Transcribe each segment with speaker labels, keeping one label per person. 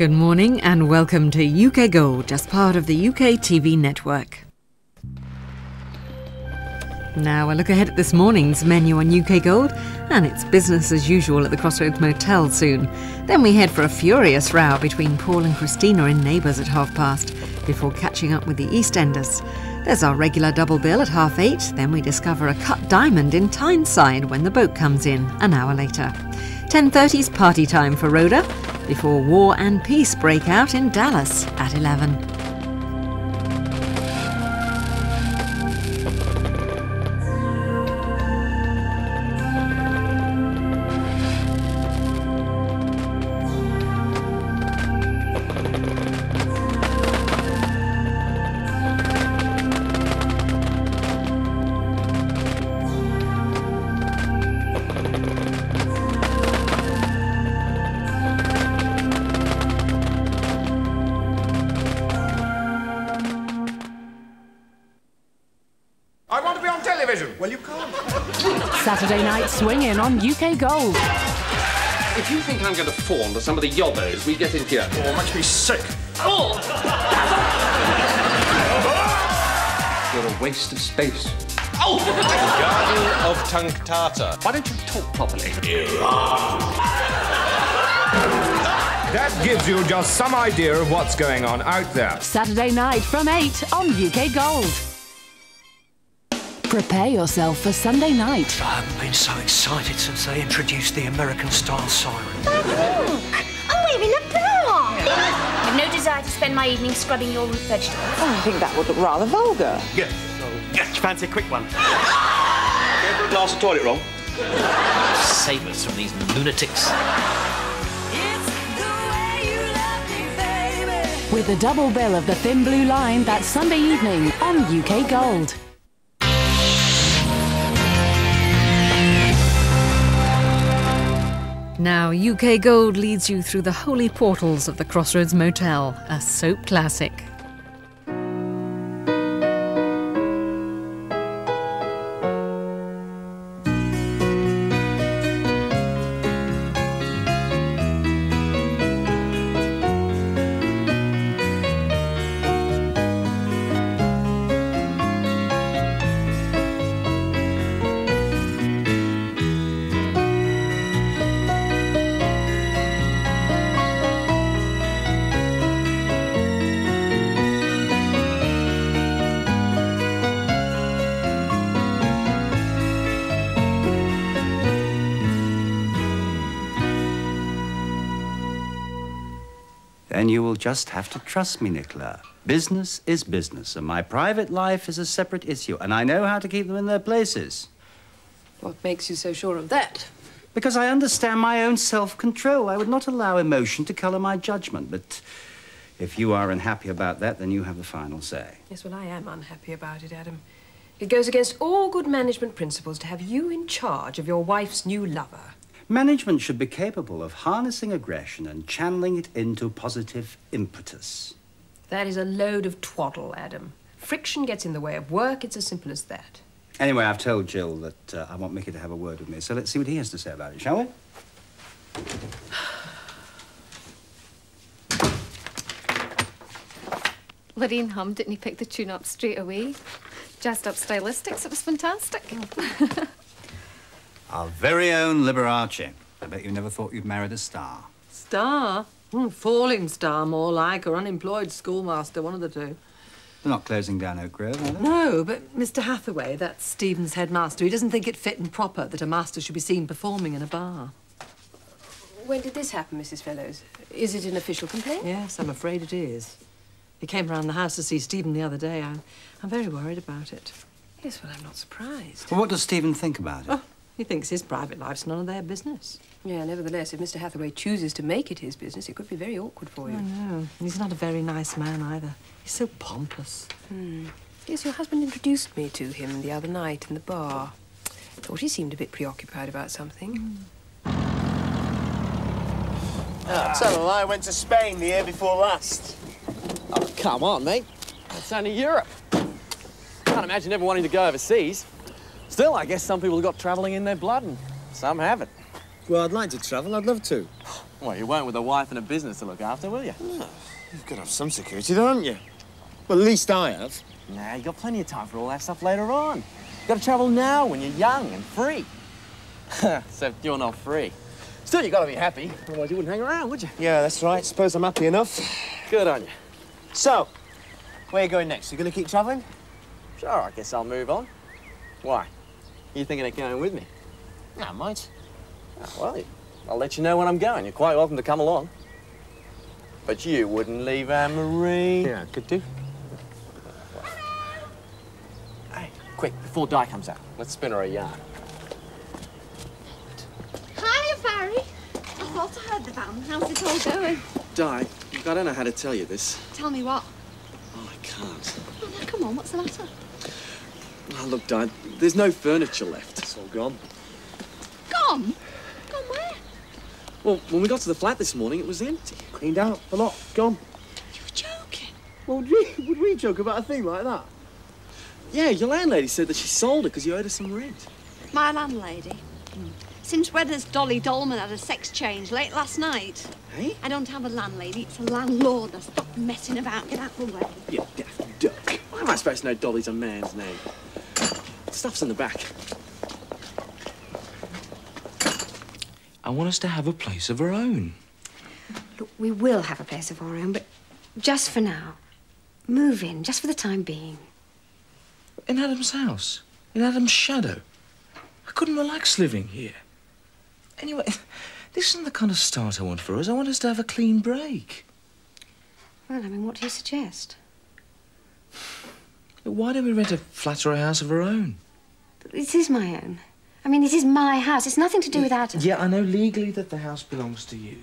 Speaker 1: Good morning and welcome to UKGold, just part of the UK TV network. Now a look ahead at this morning's menu on UKGold, and it's business as usual at the Crossroads Motel soon. Then we head for a furious row between Paul and Christina in Neighbours at 8:30, before catching up with the EastEnders. There's our regular double bill at 8:30, then we discover a cut diamond in Tyneside when the boat comes in an hour later. 10:30's party time for Rhoda, before war and peace break out in Dallas at 11.
Speaker 2: Well, you can't.
Speaker 3: Saturday night swinging on UKGold.
Speaker 4: If you think I'm going to fawn to some of the yobbos we get in here...
Speaker 2: Oh, it makes me sick.
Speaker 4: Oh! You're a waste of space. Oh!
Speaker 2: Garden of Tunktata.
Speaker 4: Why don't you talk properly?
Speaker 2: That gives you just some idea of what's going on out there.
Speaker 3: Saturday night from 8 on UKGold. Prepare yourself for Sunday night.
Speaker 5: I haven't been so excited since they introduced the American-style siren.
Speaker 6: I'm wearing a bra! I've no desire to spend my evening scrubbing your root vegetables.
Speaker 7: Oh, I think that would look rather vulgar.
Speaker 5: Yeah. Yeah, do you fancy a quick one? Go for a glass of toilet roll.
Speaker 8: Save us from these lunatics.
Speaker 3: With the double bill of the Thin Blue Line, that's Sunday evening on UKGold.
Speaker 1: Now UKGold leads you through the holy portals of the Crossroads Motel, a soap classic.
Speaker 9: Then you will just have to trust me, Nicola. Business is business, and my private life is a separate issue, and I know how to keep them in their places.
Speaker 7: What makes you so sure of that?
Speaker 9: Because I understand my own self-control. I would not allow emotion to colour my judgment, but if you are unhappy about that, then you have the final say.
Speaker 7: Yes, well, I am unhappy about it, Adam. It goes against all good management principles to have you in charge of your wife's new lover.
Speaker 9: Management should be capable of harnessing aggression and channeling it into positive impetus.
Speaker 7: That is a load of twaddle, Adam. Friction gets in the way of work. It's as simple as that.
Speaker 9: Anyway, I've told Jill that I want Mickey to have a word with me, so let's see what he has to say about it, shall we?
Speaker 10: Lorraine hummed it and he picked the tune up straight away. Jazzed up stylistics, it was fantastic.
Speaker 9: Our very own Liberace. I bet you never thought you'd married a star.
Speaker 7: Star? Falling star, more like, or unemployed schoolmaster, one of the two.
Speaker 9: They're not closing down Oakgrove, are they?
Speaker 7: No, but Mr Hathaway, that's Stephen's headmaster, he doesn't think it fit and proper that a master should be seen performing in a bar.
Speaker 11: When did this happen, Mrs Fellows? Is it an official complaint?
Speaker 7: Yes, I'm afraid it is. He came round the house to see Stephen the other day. I'm very worried about it.
Speaker 11: Yes, well, I'm not surprised.
Speaker 9: Well, what does Stephen think about it?
Speaker 7: Oh, he thinks his private life's none of their business.
Speaker 11: Yeah, nevertheless, if Mr Hathaway chooses to make it his business, it could be very awkward for you.
Speaker 7: I know. He's not a very nice man, either. He's so pompous.
Speaker 11: Yes, your husband introduced me to him the other night in the bar. Thought he seemed a bit preoccupied about something.
Speaker 12: Tell I went to Spain the year before last.
Speaker 13: Oh, come on, mate. It's only Europe. Can't imagine ever wanting to go overseas. Still, I guess some people have got travelling in their blood and some haven't. Well, I'd like to travel. I'd love to.
Speaker 5: Well, you won't with a wife and a business to look after, will you?
Speaker 13: No. You've got to have some security, don't you? Well, at least I have.
Speaker 5: Nah, you got plenty of time for all that stuff later on. You got to travel now when you're young and free. Except you're not free. Still, you got to be happy. Otherwise, you wouldn't hang around, would you?
Speaker 13: Yeah, that's right. Suppose I'm happy enough.
Speaker 5: Good on you.
Speaker 13: So, where are you going next? You going to keep travelling?
Speaker 5: Sure, I guess I'll move on. Why? You thinking of going with me?
Speaker 13: No, mate.
Speaker 5: Oh, well, I'll let you know when I'm going. You're quite welcome to come along. But you wouldn't leave Anne-Marie.
Speaker 13: Yeah, could do.
Speaker 5: Hey, quick, before Di comes out, let's spin her a yarn.
Speaker 14: Hiya, Barry. I thought I heard the band. How's it all going?
Speaker 5: Di, I don't know how to tell you this.
Speaker 14: Tell me what.
Speaker 5: Oh, I can't.
Speaker 14: Oh, no, come on, what's the matter?
Speaker 5: Oh, look, Di, there's no furniture left. It's all gone.
Speaker 14: Gone? Gone where?
Speaker 5: Well, when we got to the flat this morning, it was empty.
Speaker 13: Cleaned out a lot. Gone.
Speaker 14: You're joking.
Speaker 13: Well, would we joke about a thing like that?
Speaker 5: Yeah, your landlady said that she sold it because you owed her some rent.
Speaker 14: My landlady. Since when has Dolly Dolman had a sex change? Late last night.
Speaker 5: Hey?
Speaker 14: I don't have a landlady, it's a landlord. Now stop messing about. Get out of the way.
Speaker 5: You daft duck. Why am I supposed to know Dolly's a man's name? Stuff's in the back.
Speaker 15: I want us to have a place of our own.
Speaker 16: Look, we will have a place of our own, but just for now. Move in, just for the time being.
Speaker 15: In Adam's house. In Adam's shadow. I couldn't relax living here. Anyway, this isn't the kind of start I want for us. I want us to have a clean break.
Speaker 16: Well, I mean, what do you suggest?
Speaker 15: Why don't we rent a flat or a house of our own?
Speaker 16: It is my own. I mean, it is my house. It's nothing to do with Adam.
Speaker 15: Yeah, I know legally that the house belongs to you.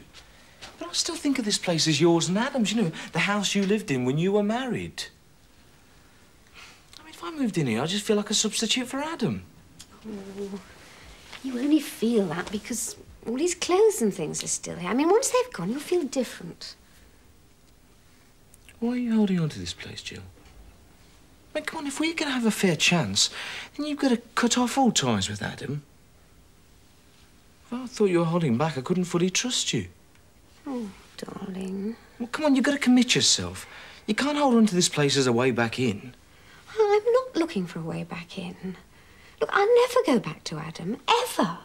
Speaker 15: But I still think of this place as yours and Adam's. You know, the house you lived in when you were married. I mean, if I moved in here, I'd just feel like a substitute for Adam.
Speaker 16: Oh, you only feel that because all his clothes and things are still here. I mean, once they've gone, you'll feel different.
Speaker 15: Why are you holding on to this place, Jill? I mean, come on, if we're going to have a fair chance, then you've got to cut off all ties with Adam. If I thought you were holding back, I couldn't fully trust you.
Speaker 16: Oh, darling.
Speaker 15: Well, come on, you've got to commit yourself. You can't hold on to this place as a way back in.
Speaker 16: I'm not looking for a way back in. Look, I'll never go back to Adam, ever.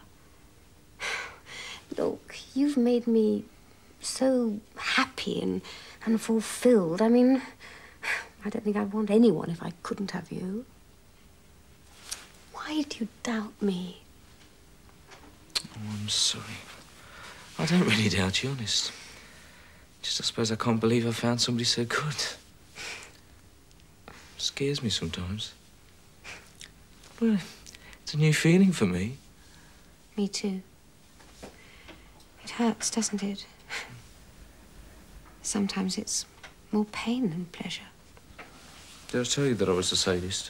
Speaker 16: Look, you've made me so happy and fulfilled. I mean, I don't think I'd want anyone if I couldn't have you. Why do you doubt me?
Speaker 15: Oh, I'm sorry. I don't really doubt you, honest. Just I suppose I can't believe I found somebody so good. Scares me sometimes. Well, it's a new feeling for me.
Speaker 16: Me too. It hurts, doesn't it? Sometimes it's more pain than pleasure.
Speaker 15: Did I tell you that I was a sadist?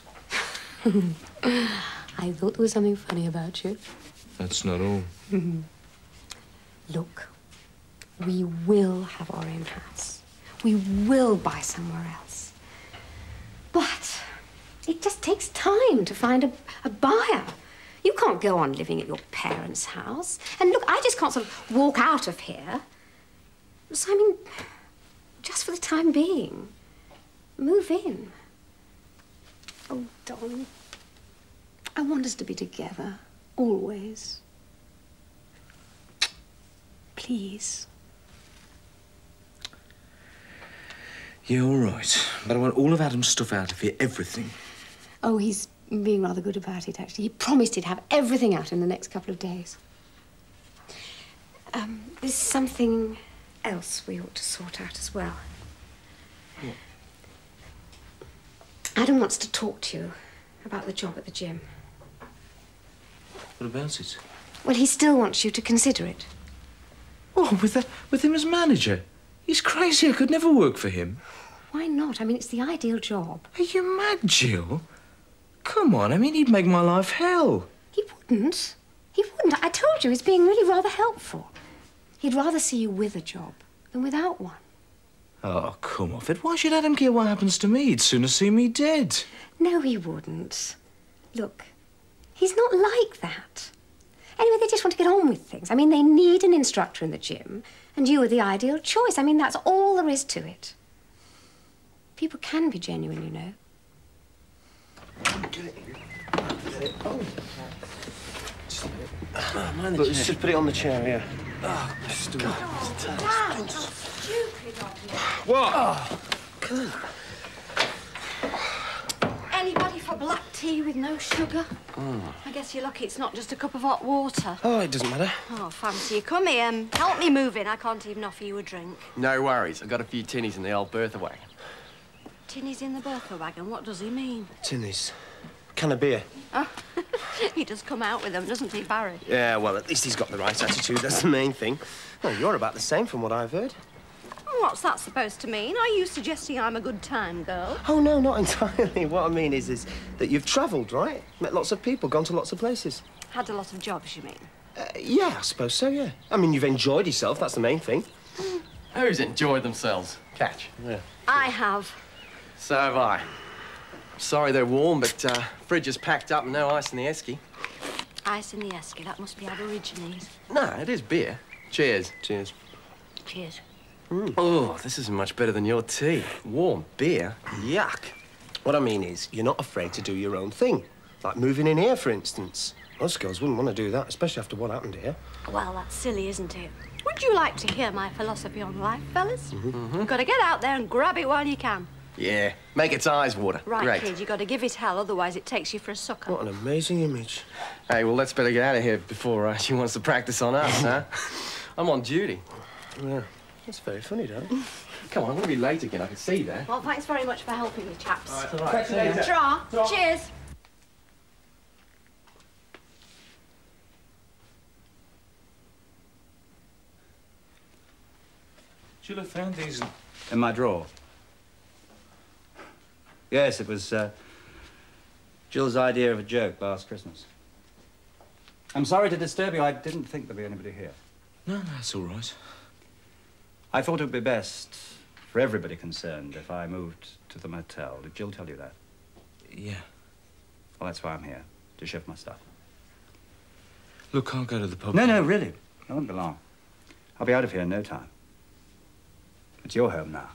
Speaker 16: I thought there was something funny about you.
Speaker 15: That's not all.
Speaker 16: Look, we will have our own house. We will buy somewhere else. But it just takes time to find a buyer. You can't go on living at your parents' house. And look, I just can't sort of walk out of here. So, I mean, just for the time being, move in. Oh, darling, I want us to be together, always. Please.
Speaker 15: Yeah, all right. But I want all of Adam's stuff out of here, everything.
Speaker 16: Oh, he's being rather good about it, actually. He promised he'd have everything out in the next couple of days. There's something else we ought to sort out as well.
Speaker 15: What?
Speaker 16: Adam wants to talk to you about the job at the gym.
Speaker 15: What about it?
Speaker 16: Well, he still wants you to consider it.
Speaker 15: Oh, with him as manager? He's crazy. I could never work for him.
Speaker 16: Why not? I mean, it's the ideal job.
Speaker 15: Are you mad, Jill? Come on, I mean, he'd make my life hell.
Speaker 16: He wouldn't. He wouldn't. I told you, he's being really rather helpful. He'd rather see you with a job than without one.
Speaker 15: Oh, come off it. Why should Adam care what happens to me? He'd sooner see me dead.
Speaker 16: No, he wouldn't. Look, he's not like that. Anyway, they just want to get on with things. I mean, they need an instructor in the gym, and you are the ideal choice. I mean, that's all there is to it. People can be genuine, you know.
Speaker 12: Mind the chair. Just put it on the chair, here.
Speaker 5: Oh, stupid.
Speaker 12: What?
Speaker 14: Oh. Anybody for black tea with no sugar? I guess you're lucky it's not just a cup of hot water.
Speaker 5: Oh, it doesn't matter.
Speaker 14: Oh, fancy you. Come here, help me move in. I can't even offer you a drink.
Speaker 5: No worries. I've got a few tinnies in the old Bertha wagon.
Speaker 14: Tinny's in the Bertha wagon. What does he mean?
Speaker 12: Tinnies. Can of beer.
Speaker 14: Oh, he does come out with them, doesn't he, Barry?
Speaker 12: Yeah, well, at least he's got the right attitude. That's the main thing. Well, you're about the same from what I've heard.
Speaker 14: What's that supposed to mean? Are you suggesting I'm a good time girl?
Speaker 12: Oh, no, not entirely. What I mean is that you've travelled, right? Met lots of people, gone to lots of places.
Speaker 14: Had a lot of jobs, you mean?
Speaker 12: Yeah, I suppose so, yeah. I mean, you've enjoyed yourself, that's the main thing.
Speaker 5: Who's enjoyed themselves? Catch.
Speaker 12: Yeah.
Speaker 14: I have.
Speaker 5: So have I. Sorry they're warm, but fridge is packed up and no ice in the esky.
Speaker 14: Ice in the esky, that must be Aborigines.
Speaker 5: No, it is beer. Cheers. Cheers.
Speaker 14: Cheers.
Speaker 5: Oh, this is much better than your tea. Warm beer? Yuck.
Speaker 12: What I mean is, you're not afraid to do your own thing. Like moving in here, for instance. Most girls wouldn't want to do that, especially after what happened here.
Speaker 14: Well, that's silly, isn't it? Would you like to hear my philosophy on life, fellas? You've got to get out there and grab it while you can.
Speaker 5: Yeah, make its eyes water.
Speaker 14: Right,
Speaker 5: Great.
Speaker 14: kid, you've got to give it hell, otherwise it takes you for a sucker.
Speaker 12: What an amazing image.
Speaker 5: Hey, well, let's better get out of here before she wants to practice on us, huh? I'm on duty.
Speaker 12: Yeah, that's very funny, Dad.
Speaker 5: Come on, I'm going to be late again. I can see that.
Speaker 14: Well, thanks very much for helping me, chaps.
Speaker 5: All right. Catch you later.
Speaker 14: Ta-ra. Cheers.
Speaker 9: Should have found these in my drawer. Yes, it was Jill's idea of a joke last Christmas. I'm sorry to disturb you. I didn't think there'd be anybody here.
Speaker 15: No, that's all right.
Speaker 9: I thought it would be best for everybody concerned if I moved to the motel. Did Jill tell you that?
Speaker 15: Yeah.
Speaker 9: Well, that's why I'm here, to shift my stuff.
Speaker 15: Look, I'll go to the pub.
Speaker 9: No, really. I won't be long. I'll be out of here in no time. It's your home now.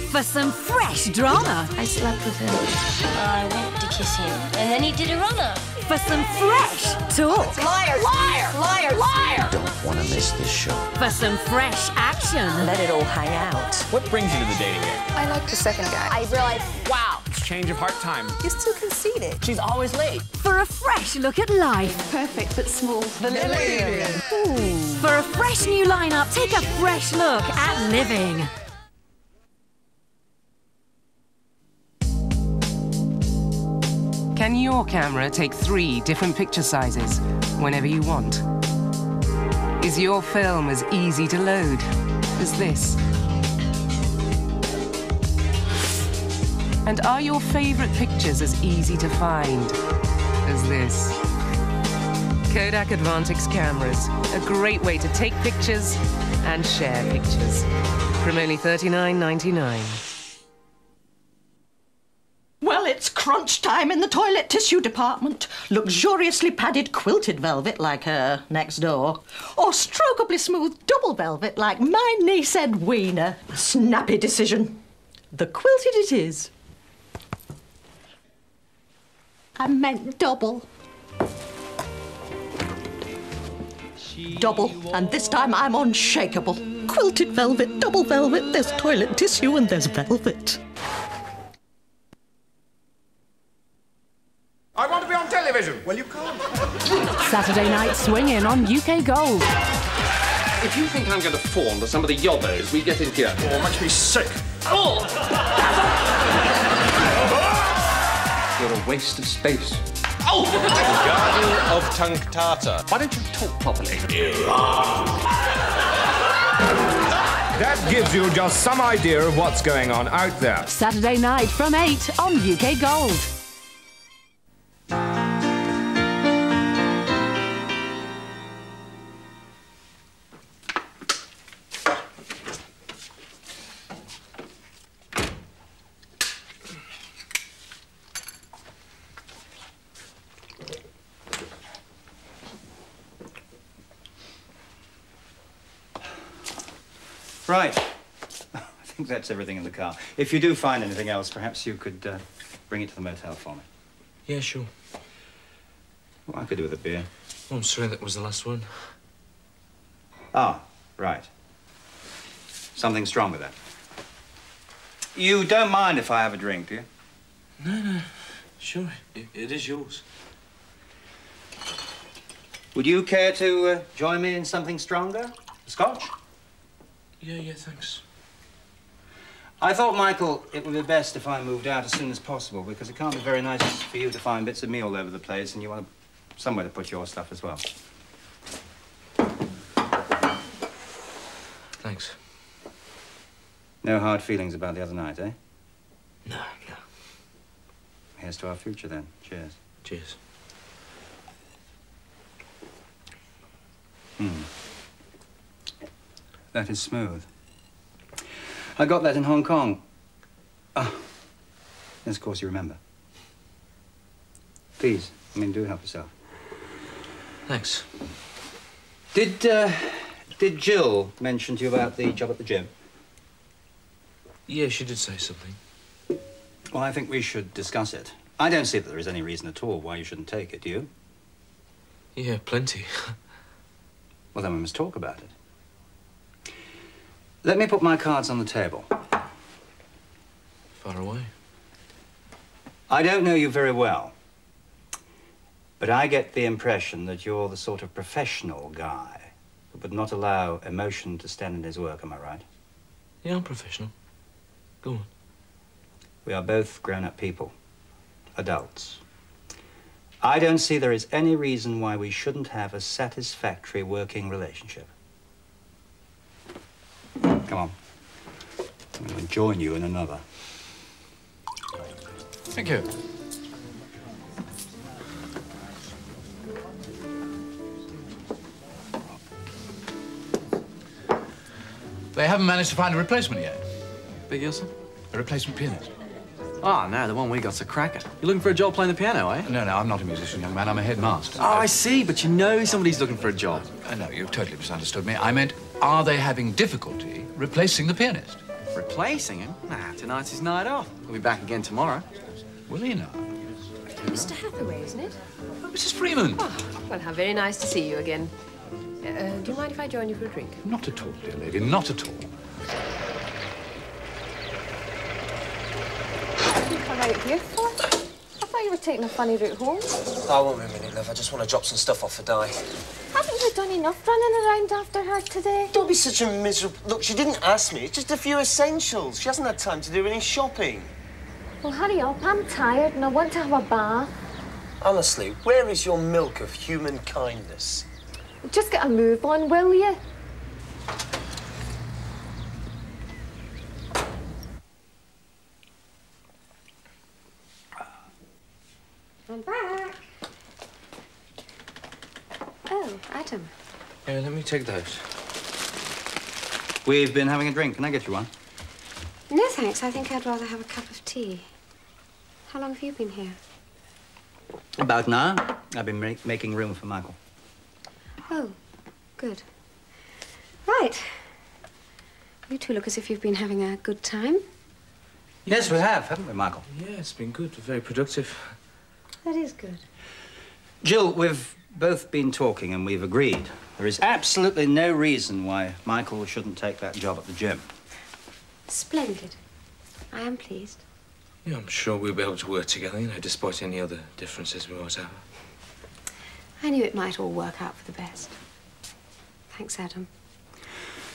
Speaker 17: For some fresh drama.
Speaker 18: I slept with him. I went to kiss him. And then he did a runner.
Speaker 17: For some fresh talk.
Speaker 18: Liar! Liar! Liar! Liar!
Speaker 19: Don't want to miss this show.
Speaker 17: For some fresh action.
Speaker 19: Let it all hang out.
Speaker 2: What brings you to the dating game?
Speaker 18: I like the second guy. I realized, wow.
Speaker 2: It's change of heart time.
Speaker 18: He's too conceited.
Speaker 2: She's always late.
Speaker 17: For a fresh look at life.
Speaker 18: Perfect but small.
Speaker 2: The Lily.
Speaker 17: For a fresh new lineup, take a fresh look at living.
Speaker 20: Can your camera take 3 different picture sizes whenever you want? Is your film as easy to load as this? And are your favorite pictures as easy to find as this? Kodak Advantix cameras, a great way to take pictures and share pictures. From only $39.99.
Speaker 21: Well, it's crunch time in the toilet tissue department. Luxuriously padded quilted velvet like her next door. Or strokeably smooth double velvet like my niece Edwina. A snappy decision. The quilted it is. I meant double. Double, and this time I'm unshakable. Quilted velvet, double velvet, there's toilet tissue and there's velvet.
Speaker 2: I want to be on television.
Speaker 12: Well, you can't.
Speaker 3: Saturday night swinging on UKGold.
Speaker 4: If you think I'm going to fawn to some of the yobbos we get in here...
Speaker 2: Oh, it makes me sick.
Speaker 4: Oh!
Speaker 9: You're a waste of space.
Speaker 4: Oh!
Speaker 2: Garden of Tunktata.
Speaker 9: Why don't you talk properly?
Speaker 2: That gives you just some idea of what's going on out there.
Speaker 3: Saturday night from 8 on UKGold.
Speaker 9: Right. I think that's everything in the car. If you do find anything else, perhaps you could bring it to the motel for me.
Speaker 15: Yeah, sure.
Speaker 9: Well, I could do with a beer.
Speaker 15: Oh, I'm sorry, that was the last one.
Speaker 9: Ah, right. Something strong with that. You don't mind if I have a drink, do you?
Speaker 15: No. Sure, it is yours.
Speaker 9: Would you care to join me in something stronger? Scotch?
Speaker 15: Yeah, thanks.
Speaker 9: I thought, Michael, it would be best if I moved out as soon as possible, because it can't be very nice for you to find bits of me all over the place, and you want somewhere to put your stuff as well.
Speaker 15: Thanks.
Speaker 9: No hard feelings about the other night, eh?
Speaker 15: No.
Speaker 9: Here's to our future, then. Cheers.
Speaker 15: Cheers.
Speaker 9: That is smooth. I got that in Hong Kong. Ah, yes, of course you remember. Please, do help yourself.
Speaker 15: Thanks.
Speaker 9: Did Jill mention to you about the job at the gym?
Speaker 15: Yeah, she did say something.
Speaker 9: Well, I think we should discuss it. I don't see that there is any reason at all why you shouldn't take it, do you?
Speaker 15: Yeah, plenty.
Speaker 9: Well, then we must talk about it. Let me put my cards on the table.
Speaker 15: Far away.
Speaker 9: I don't know you very well, but I get the impression that you're the sort of professional guy who would not allow emotion to stand in his work, am I right?
Speaker 15: Yeah, I'm professional. Go on.
Speaker 9: We are both grown-up people, adults. I don't see there is any reason why we shouldn't have a satisfactory working relationship. Come on. I'm going to join you in another.
Speaker 6: Thank you. They haven't managed to find a replacement yet.
Speaker 5: Big Gilson?
Speaker 6: A replacement pianist.
Speaker 5: Oh, no, the one we got's a cracker. You're looking for a job playing the piano, eh?
Speaker 6: No, I'm not a musician, young man. I'm a headmaster.
Speaker 5: Oh, I see, but you know somebody's looking for a job.
Speaker 6: No, you've totally misunderstood me. I meant, are they having difficulty replacing the pianist?
Speaker 5: Replacing him? Nah, tonight's his night off. We'll be back again tomorrow.
Speaker 6: Will he now?
Speaker 7: Mr Hathaway, isn't it?
Speaker 6: Oh, Mrs Freeman.
Speaker 7: Oh, well, how very nice to see you again. Do you mind if I join you for a drink?
Speaker 6: Not at all, dear lady, not at all.
Speaker 10: Come out here for? I thought you were taking a funny route home.
Speaker 12: I won't be a minute, love. I just want to drop some stuff off for Di.
Speaker 10: Haven't you done enough running around after her today?
Speaker 12: Don't be such a miserable... Look, she didn't ask me. It's just a few essentials. She hasn't had time to do any shopping.
Speaker 10: Well, hurry up. I'm tired and I want to have a bath.
Speaker 12: Honestly, where is your milk of human kindness?
Speaker 10: Just get a move on, will you? I'm back. Oh, Adam.
Speaker 15: Yeah, let me take those.
Speaker 9: We've been having a drink. Can I get you one?
Speaker 16: No, thanks. I think I'd rather have a cup of tea. How long have you been here?
Speaker 9: About an hour. I've been making room for Michael.
Speaker 16: Oh, good. Right. You two look as if you've been having a good time.
Speaker 9: Yes, we have, haven't we, Michael?
Speaker 15: Yeah, it's been good. Very productive.
Speaker 16: That is good.
Speaker 9: Jill, we've both been talking and we've agreed. There is absolutely no reason why Michael shouldn't take that job at the gym.
Speaker 16: Splendid. I am pleased.
Speaker 15: Yeah, I'm sure we'll be able to work together, despite any other differences we might have.
Speaker 16: I knew it might all work out for the best. Thanks, Adam.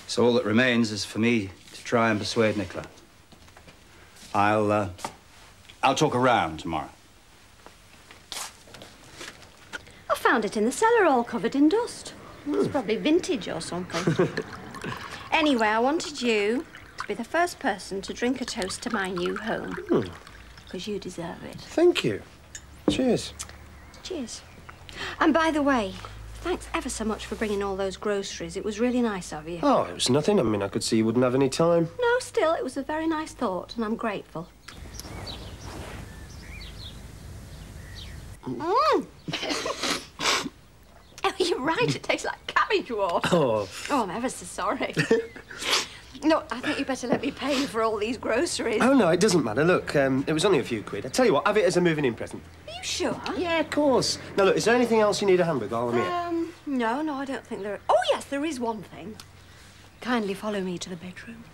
Speaker 9: So all that remains is for me to try and persuade Nicola. I'll talk around tomorrow.
Speaker 14: I found it in the cellar all covered in dust. It's probably vintage or something. Anyway, I wanted you to be the first person to drink a toast to my new home. Because you deserve it.
Speaker 12: Thank you. Cheers.
Speaker 14: Cheers. And by the way, thanks ever so much for bringing all those groceries. It was really nice of you.
Speaker 12: Oh, it was nothing. I mean, I could see you wouldn't have any time.
Speaker 14: No, still, it was a very nice thought, and I'm grateful. Oh, you're right. It tastes like cabbage water.
Speaker 12: Oh.
Speaker 14: Oh, I'm ever so sorry. No, I think you better let me pay you for all these groceries.
Speaker 12: Oh, no, it doesn't matter. Look, it was only a few quid. I tell you what, have it as a moving-in present.
Speaker 14: Are you sure?
Speaker 12: Yeah, of course. Now, look, is there anything else you need a hand with while I'm here?
Speaker 14: No, I don't think there... Oh, yes, there is one thing. Kindly follow me to the bedroom.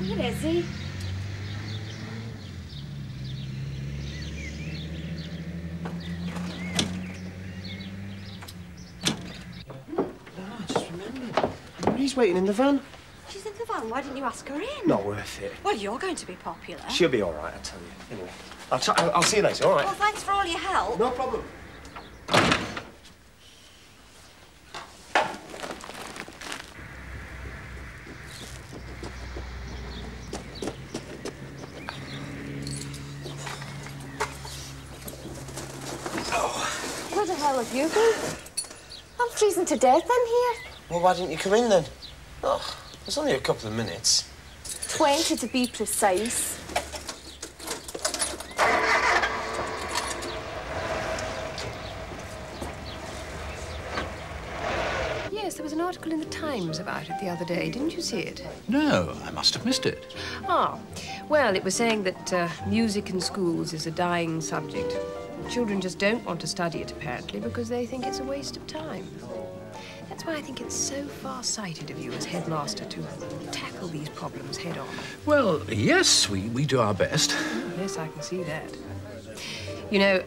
Speaker 16: Where is he?
Speaker 12: He's waiting in the van.
Speaker 14: She's in the van. Why didn't you ask her in?
Speaker 12: Not worth it.
Speaker 14: Well, you're going to be popular.
Speaker 12: She'll be all right, I tell you. Anyway, I'll see you later, all right?
Speaker 14: Well, thanks for all your help.
Speaker 12: No problem.
Speaker 16: Where the hell have you been? I'm freezing to death in here.
Speaker 13: Well, why didn't you come in then? Oh, it's only a couple of minutes.
Speaker 16: 20 to be precise.
Speaker 7: Yes, there was an article in the Times about it the other day. Didn't you see it?
Speaker 6: No, I must have missed it.
Speaker 7: Ah, well, it was saying that music in schools is a dying subject. Children just don't want to study it, apparently, because they think it's a waste of time. That's why I think it's so far-sighted of you as headmaster to tackle these problems head-on.
Speaker 6: Well, yes, we do our best.
Speaker 7: Yes, I can see that. You know,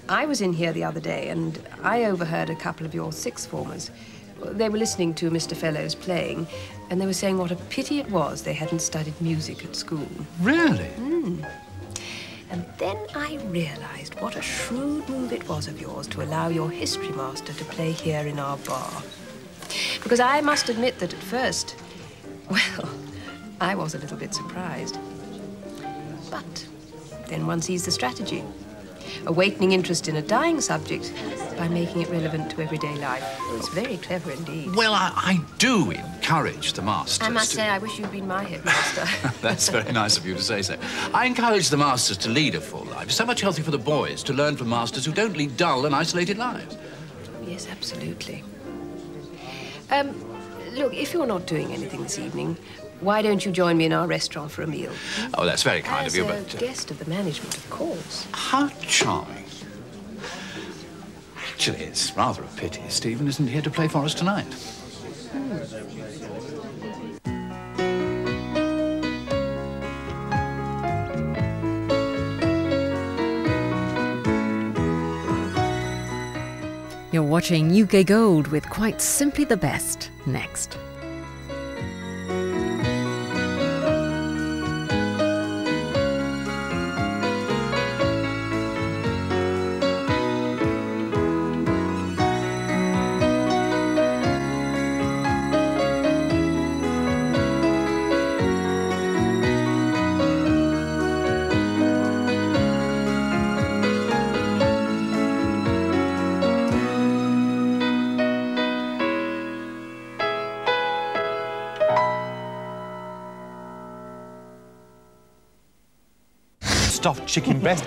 Speaker 7: I was in here the other day and I overheard a couple of your sixth formers. They were listening to Mr. Fellows playing, and they were saying what a pity it was they hadn't studied music at school.
Speaker 6: Really?
Speaker 7: And then I realised what a shrewd move it was of yours to allow your history master to play here in our bar. Because I must admit that at first, well, I was a little bit surprised. But then one sees the strategy. Awakening interest in a dying subject by making it relevant to everyday life. Oh, it's very clever indeed.
Speaker 6: Well, I do encourage the masters
Speaker 7: I must say, I wish you'd been my headmaster.
Speaker 6: That's very nice of you to say so. I encourage the masters to lead a full life. It's so much healthier for the boys to learn from masters who don't lead dull and isolated lives.
Speaker 7: Yes, absolutely. Look, if you're not doing anything this evening, why don't you join me in our restaurant for a meal?
Speaker 6: Oh, that's very kind of you, but...
Speaker 7: As a guest of the management, of course.
Speaker 6: How charming. Actually, it's rather a pity Stephen isn't here to play for us tonight.
Speaker 1: You're watching UK Gold with Quite Simply the Best next.
Speaker 8: Stuffed chicken breast,